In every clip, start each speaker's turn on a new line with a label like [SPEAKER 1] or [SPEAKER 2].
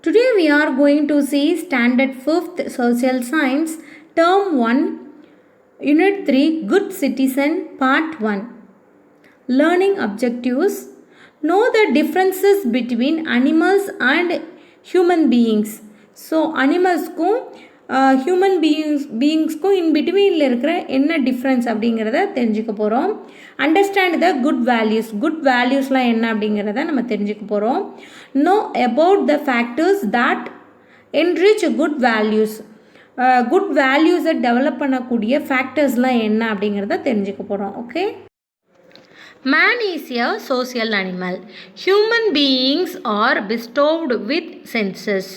[SPEAKER 1] Today we are going to see Standard 5th Social Science Term 1 Unit 3 Good Citizen Part 1. Learning objectives. Know the differences between animals and human beings. So animalsக்கும் human பீயிங்ஸ்க்கும் in பிட்வீனில் இருக்கிற என்ன difference அப்படிங்கிறத தெரிஞ்சுக்க போகிறோம். Understand the good வேல்யூஸ்லாம் என்ன அப்படிங்கிறத நம்ம தெரிஞ்சுக்க போகிறோம். Know about the factors that enrich good வேல்யூஸை டெவலப் பண்ணக்கூடிய ஃபேக்டர்ஸ்லாம் என்ன அப்படிங்கிறத தெரிஞ்சுக்க போகிறோம். Okay. Man is a social animal. Human beings are bestowed with senses.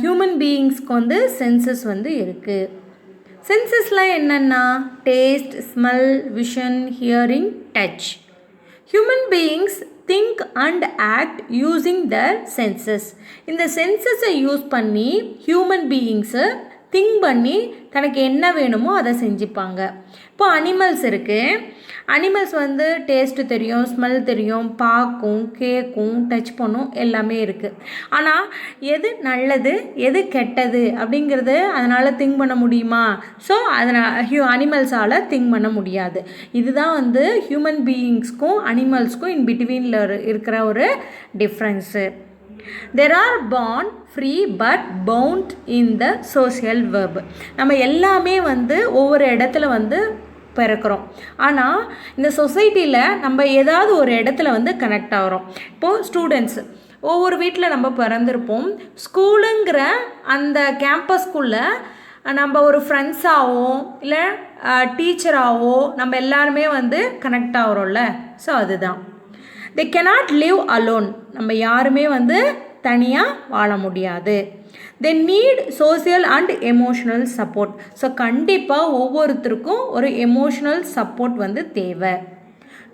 [SPEAKER 1] Human பீயிங்ஸ்க்கு வந்து சென்சஸ் வந்து இருக்குது. சென்சஸ்லாம் என்னென்னா taste, smell, vision, hearing, touch. Human beings think and act using their senses. இந்த சென்சஸை யூஸ் பண்ணி ஹியூமன் பீயிங்ஸு திங்க் பண்ணி தனக்கு என்ன வேணுமோ அதை செஞ்சுப்பாங்க. இப்போ அனிமல்ஸ் இருக்குது. அனிமல்ஸ் வந்து டேஸ்ட்டு தெரியும், ஸ்மெல் தெரியும், பார்க்கும், கேட்கும், டச் பண்ணும், எல்லாமே இருக்குது. ஆனால் எது நல்லது எது கெட்டது அப்படிங்கிறது அதனால் திங்க் பண்ண முடியுமா? ஸோ அதனால் அனிமல்ஸால் திங்க் பண்ண முடியாது. இதுதான் வந்து ஹியூமன் பீயிங்ஸ்க்கும் அனிமல்ஸ்க்கும் இன் பிட்வீனில் இருக்கிற ஒரு difference. There are born free but bound in the social web. நம்ம எல்லாமே வந்து ஒவ்வொரு இடத்துல வந்து பிறக்கிறோம். ஆனால் இந்த சொசைட்டியில் நம்ம ஏதாவது ஒரு இடத்துல வந்து கனெக்ட் ஆகிறோம். இப்போது ஸ்டூடெண்ட்ஸ் ஒவ்வொரு வீட்டில் நம்ம பிறந்திருப்போம். ஸ்கூலுங்கிற அந்த கேம்பஸ்குள்ளே நம்ம ஒரு ஃப்ரெண்ட்ஸாகவோ இல்லை டீச்சராகவோ நம்ம எல்லாருமே வந்து கனெக்ட் ஆகிறோம்ல. ஸோ அதுதான் they cannot live alone. நம்ம யாருமே வந்து தனியாக வாழ முடியாது. they need social and emotional support. So கண்டிப்பாக ஒவ்வொருத்தருக்கும் ஒரு எமோஷனல் சப்போர்ட் வந்து தேவை.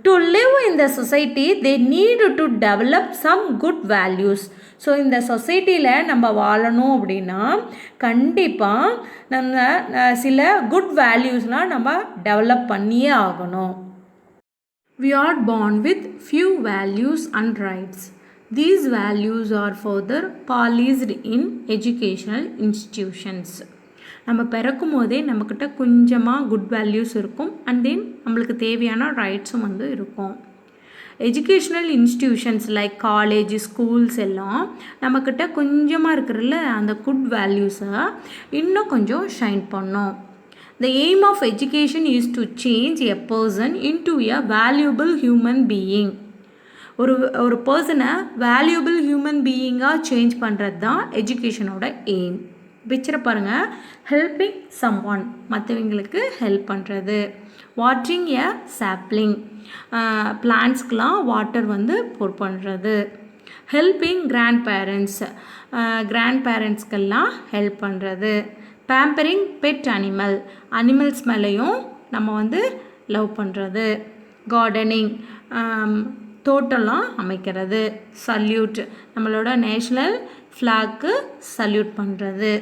[SPEAKER 1] to live in the society they need to develop some good values. So இந்த சொசைட்டியில் நம்ம வாழணும் அப்படின்னா கண்டிப்பாக நம்ம சில குட் வேல்யூஸ்லாம் நம்ம டெவலப் பண்ணியே ஆகணும். We are born with few values and rights. These values are further policed in educational institutions. நம்ம பிறக்கும் போதே நம்மக்கிட்ட கொஞ்சமாக குட் வேல்யூஸ் இருக்கும். அண்ட் தென் நம்மளுக்கு தேவையான ரைட்ஸும் வந்து இருக்கும். Educational institutions like college, schools எல்லாம் நம்மக்கிட்ட கொஞ்சமாக இருக்கிறதுல அந்த குட் வேல்யூஸை இன்னும் கொஞ்சம் ஷைன் பண்ணோம். The aim of education is to change a person into a valuable human being. ஒரு பர்சனை வேல்யூபிள் ஹியூமன் பீயிங்காக சேஞ்ச் பண்ணுறது தான் எஜுகேஷனோட எய்ம். பிக்சரை பாருங்கள். ஹெல்பிங் சம் ஒன், மற்றவங்களுக்கு ஹெல்ப் பண்ணுறது. வாட்டரிங் எ சாப்ளிங், பிளான்ட்ஸ்க்கெலாம் வாட்டர் வந்து போர் பண்ணுறது. ஹெல்பிங் கிராண்ட் பேரண்ட்ஸ்க்கெல்லாம் ஹெல்ப் பண்ணுறது. பேம்பரிங் பெட் அனிமல்ஸ் மேலேயும் நம்ம வந்து லவ் பண்ணுறது. கார்டனிங், தோட்டம்லாம் அமைக்கிறது. சல்யூட், நம்மளோட நேஷ்னல் ஃப்ளாக்கு சல்யூட் பண்ணுறது.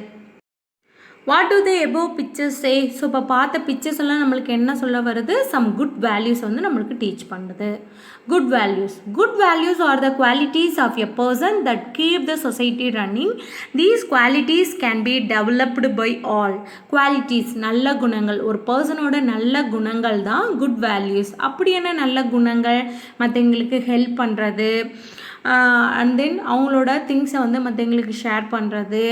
[SPEAKER 1] What to they above pictures say? So இப்போ பார்த்த பிக்சர்ஸ் எல்லாம் நம்மளுக்கு என்ன சொல்ல வருது? சம் குட் வேல்யூஸ் வந்து நம்மளுக்கு டீச் பண்ணுது. Good values are the qualities of a person that keep the society running. These qualities can be developed by all. Qualities, நல்ல குணங்கள், ஒரு பர்சனோட நல்ல குணங்கள் தான் குட் வேல்யூஸ். அப்படி என்ன நல்ல குணங்கள்? மற்றவங்களுக்கு ஹெல்ப் பண்ணுறது, அண்ட் தென் அவங்களோட திங்ஸை வந்து மற்றவங்களுக்கு ஷேர் பண்ணுறது.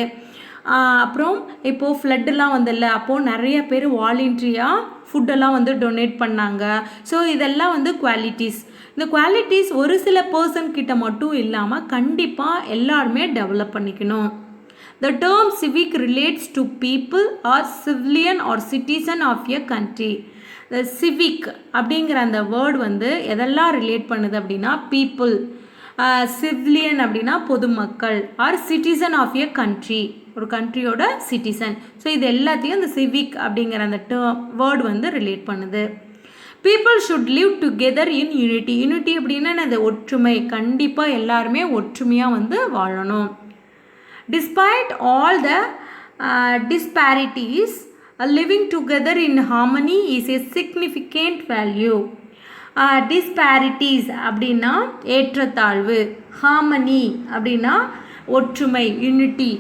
[SPEAKER 1] அப்புறம் இப்போது ஃப்ளட்டெல்லாம் வந்தல, அப்போது நிறைய பேர் வாலண்டரியாக ஃபுட்டெல்லாம் வந்து டொனேட் பண்ணாங்க. ஸோ இதெல்லாம் வந்து குவாலிட்டிஸ். இந்த குவாலிட்டிஸ் ஒரு சில பர்சன்கிட்ட மட்டும் இல்லாமல் கண்டிப்பாக எல்லாருமே டெவலப் பண்ணிக்கணும். The term civic relates to people or civilian or citizen of a country. The civic அப்படிங்கிற அந்த வேர்டு வந்து எதெல்லாம் ரிலேட் பண்ணுது அப்படின்னா பீப்புள், சிவிலியன் அப்படின்னா பொதுமக்கள், or citizen of a country, ஒரு கண்ட்ரியோட சிட்டிசன். ஸோ இது எல்லாத்தையும் இந்த சிவிக் அப்படிங்கிற அந்த வேர்டு வந்து ரிலேட் பண்ணுது. People should live together in unity அப்படின்னா அது ஒற்றுமை. கண்டிப்பாக எல்லாருமே ஒற்றுமையாக வந்து வாழணும். Despite all the disparities, living together in harmony is a significant value. Disparities அப்படின்னா ஏற்றத்தாழ்வு, ஹார்மனி அப்படின்னா ஒற்றுமை, யூனிட்டி.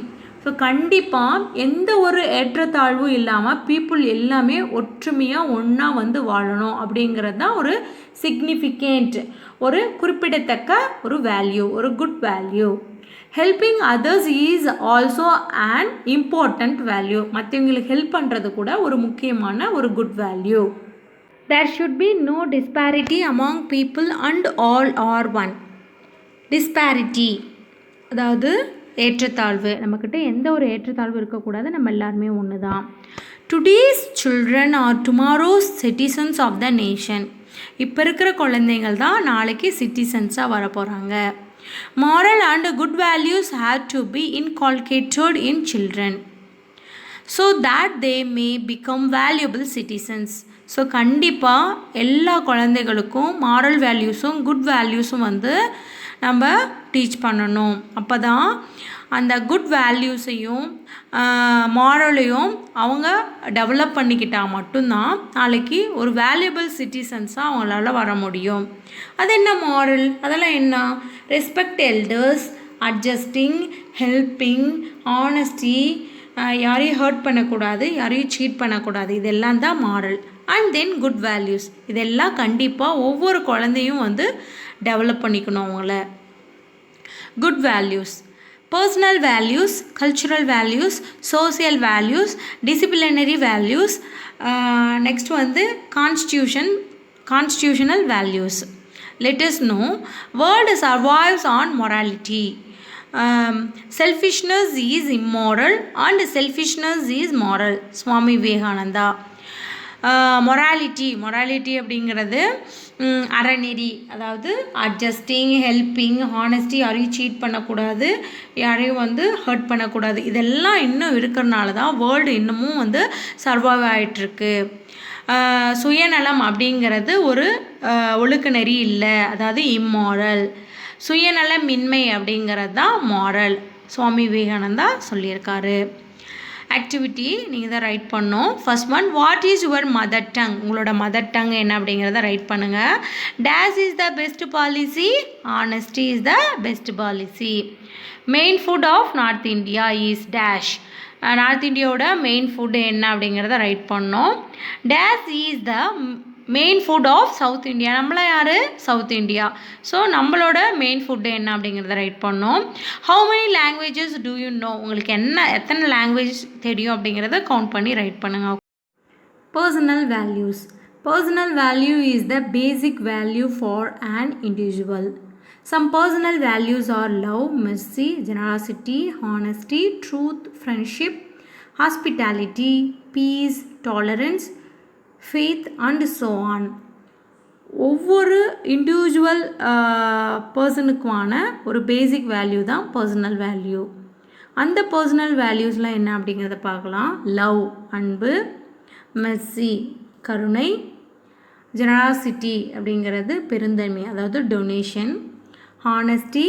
[SPEAKER 1] ஸோ கண்டிப்பாக எந்த ஒரு ஏற்றத்தாழ்வும் இல்லாமல் பீப்புள் எல்லாமே ஒற்றுமையாக ஒன்றா வந்து வாழணும் அப்படிங்கிறது தான் ஒரு சிக்னிஃபிகண்ட், ஒரு குறிப்பிடத்தக்க ஒரு வேல்யூ, ஒரு good value. Helping others is also an important value. மற்றவங்களுக்கு ஹெல்ப் பண்ணுறது கூட ஒரு முக்கியமான ஒரு good value. There should be no disparity among people and all are one. Disparity அதாவது ஏற்றத்தாழ்வு, நம்மக்கிட்ட எந்த ஒரு ஏற்றத்தாழ்வு இருக்கக்கூடாது, நம்ம எல்லாருமே ஒன்று தான். Today's children are tomorrow's citizens of the nation. இப்போ இருக்கிற குழந்தைகள் தான் நாளைக்கு சிட்டிசன்ஸாக வர போகிறாங்க. Moral and good values have to be inculcated in children so that they may become valuable citizens. So கண்டிப்பாக எல்லா குழந்தைகளுக்கும் மாரல் வேல்யூஸும் குட் வேல்யூஸும் வந்து நம்ம டீச் பண்ணணும். அப்போ தான் அந்த குட் வேல்யூஸையும் மாரலையும் அவங்க டெவலப் பண்ணிக்கிட்டால் மட்டும்தான் நாளைக்கு ஒரு வேல்யூபிள் சிட்டிசன்ஸாக அவங்களால வர முடியும். அது என்ன மாரல்? அதெல்லாம் என்ன? Respect elders, adjusting, helping, honesty, யாரையும் ஹர்ட் பண்ணக்கூடாது, யாரையும் சீட் பண்ணக்கூடாது, இதெல்லாம் தான் moral. And then good values, இதெல்லாம் கண்டிப்பாக ஒவ்வொரு குழந்தையும் வந்து டெவலப் பண்ணிக்கணும் அவங்கள. Good values, personal values, cultural values, social values, disciplinary values, next வந்து constitutional values. Let us know world survives on morality. Selfishness is immoral and selfishness is moral. Swami Vivekananda. Morality அப்படிங்கிறது அறநெறி, அதாவது அட்ஜஸ்டிங், ஹெல்பிங், ஹானஸ்டி, யாரையும் cheat பண்ணக்கூடாது, யாரையும் வந்து hurt பண்ணக்கூடாது, இதெல்லாம் இன்னும் இருக்கிறனால தான் வேர்ல்டு இன்னமும் வந்து சர்வைவ் ஆகிட்டுருக்கு. சுயநலம் அப்படிங்கிறது ஒரு ஒழுக்க நெறி இல்லை, அதாவது இம்மாரல். சுயநலமின்மை அப்படிங்கிறது தான் மாரல். சுவாமி விவேகானந்தா சொல்லியிருக்காரு. ஆக்டிவிட்டி நீங்கள் தான் ரைட் பண்ணோம். First one, what is your mother tongue? உங்களோட மதர் டங் என்ன அப்படிங்கிறத ரைட் பண்ணுங்கள். Dash is the best policy? Honesty is the best policy. Main food of north India is dash. North இந்தியாவோட main food என்ன அப்படிங்கிறத write பண்ணோம். Dash is the main food of south India. நம்மளாம் யார்? South India. So நம்மளோட main food என்ன அப்படிங்கிறத write பண்ணோம். How many languages do you know? உங்களுக்கு எத்தனை லாங்குவேஜ் தெரியும் அப்படிங்கிறத கவுண்ட் பண்ணி ரைட் பண்ணுங்கள். Personal values. Personal value is the basic value for an individual. Some personal values are love, mercy, generosity, honesty, truth, friendship, hospitality, peace, tolerance, faith and so on. ஒவ்வொரு individual பர்சனுக்குமான ஒரு பேசிக் value தான் personal value. அந்த personal வேல்யூஸ்லாம் என்ன அப்படிங்கிறத பார்க்கலாம். Love, அன்பு, Mercy, கருணை, generosity அப்படிங்கிறது பெருந்தன்மை, அதாவது டொனேஷன், ஹானஸ்டி,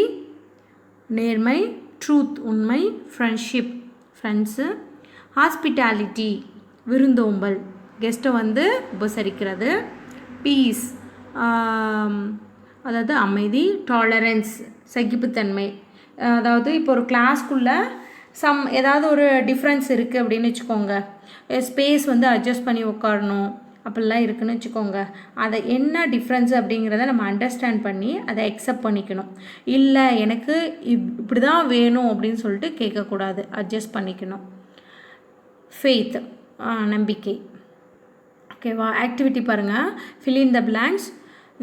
[SPEAKER 1] நேர்மை, ட்ரூத், உண்மை, ஃப்ரெண்ட்ஷிப், ஃப்ரெண்ட்ஸு, ஹாஸ்பிட்டாலிட்டி, விருந்தோம்பல், கெஸ்ட்டை வந்து உபசரிக்கிறது, பீஸ், அதாவது அமைதி, டாலரன்ஸ், சகிப்புத்தன்மை. அதாவது இப்போ ஒரு கிளாஸ்க்குள்ளே ஏதாவது ஒரு டிஃப்ரென்ஸ் இருக்குது அப்படின்னு வச்சுக்கோங்க, ஸ்பேஸ் வந்து அட்ஜஸ்ட் பண்ணி உட்காரணும் அப்படிலாம் இருக்குதுன்னு வச்சுக்கோங்க, அதை என்ன டிஃப்ரென்ஸ் அப்படிங்கிறத நம்ம அண்டர்ஸ்டாண்ட் பண்ணி அதை அக்செப்ட் பண்ணிக்கணும். இல்லை எனக்கு இப்படி தான் வேணும் அப்படின்னு சொல்லிட்டு கேட்கக்கூடாது, அட்ஜஸ்ட் பண்ணிக்கணும். ஃபெய்த், நம்பிக்கை. ஓகேவா? ஆக்டிவிட்டி பாருங்கள். fill in the blanks.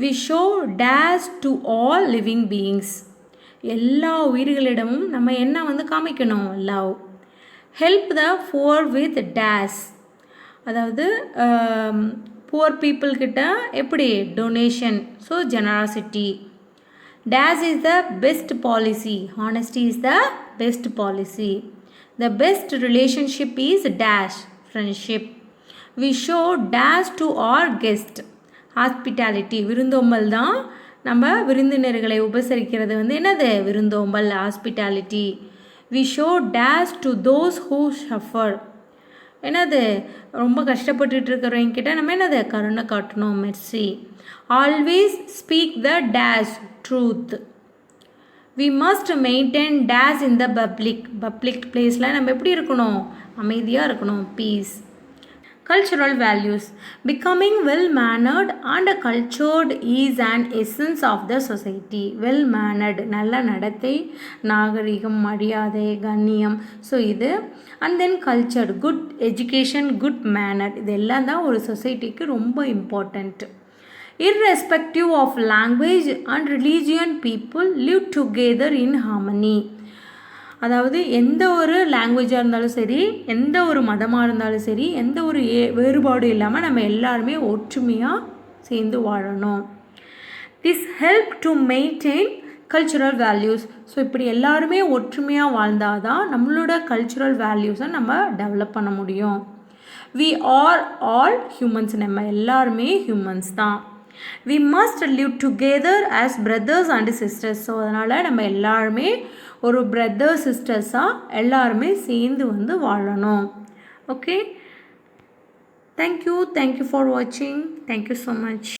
[SPEAKER 1] we show dash to all living beings. எல்லா உயிர்களிடமும் நம்ம என்ன வந்து காமிக்கணும்? Love. Help the poor with dash, அதாவது புவர் பீப்புள்கிட்ட எப்படி? Donation, so generosity. dash is the best policy. Honesty is the best policy. The best relationship is dash, friendship. we show dash to our guest. Hospitality, விருந்தோம்பல் தான். நம்ம விருந்தினர்களை உபசரிக்கிறது வந்து என்னது? விருந்தோம்பல், hospitality. we show dash to those who suffer. என்னது? ரொம்ப கஷ்டப்பட்டுட்டு இருக்கிறவங்க கிட்ட நம்ம என்னது? கருணை காட்டணும், mercy. always speak the dash, truth. We must maintain dash in the public பிளேஸில் நம்ம எப்படி இருக்கணும், அமைதியாக இருக்கணும், peace. Cultural values. Becoming well-mannered and cultured is an essence of the society. Well-mannered, நல்ல நடத்தை, நாகரிகம், மரியாதை, கண்ணியம். ஸோ இது and then cultured, good education, good manner. இது எல்லாம் தான் ஒரு சொசைட்டிக்கு ரொம்ப important. Irrespective of language and religion, people live together in harmony. அதாவது எந்த ஒரு லாங்குவேஜாக இருந்தாலும் சரி, எந்த ஒரு மதமாக இருந்தாலும் சரி, எந்த ஒரு வேறுபாடு இல்லாமல் நம்ம எல்லாருமே ஒற்றுமையாக சேர்ந்து வாழணும். This help to maintain cultural values. So இப்படி எல்லாருமே ஒற்றுமையாக வாழ்ந்தால் தான் நம்மளோட கல்ச்சுரல் வேல்யூஸை நம்ம டெவலப் பண்ண முடியும். வி ஆர் ஆல் ஹியூமன்ஸ், நம்ம எல்லாருமே ஹியூமன்ஸ் தான். We must live together as brothers and sisters. So அதனால் நம்ம எல்லாருமே ஒரு பிரதர் சிஸ்டர்ஸாக எல்லாருமே சேர்ந்து வந்து வாழணும். ஓகே, தேங்க்யூ ஃபார் வாட்சிங். Thank you so much.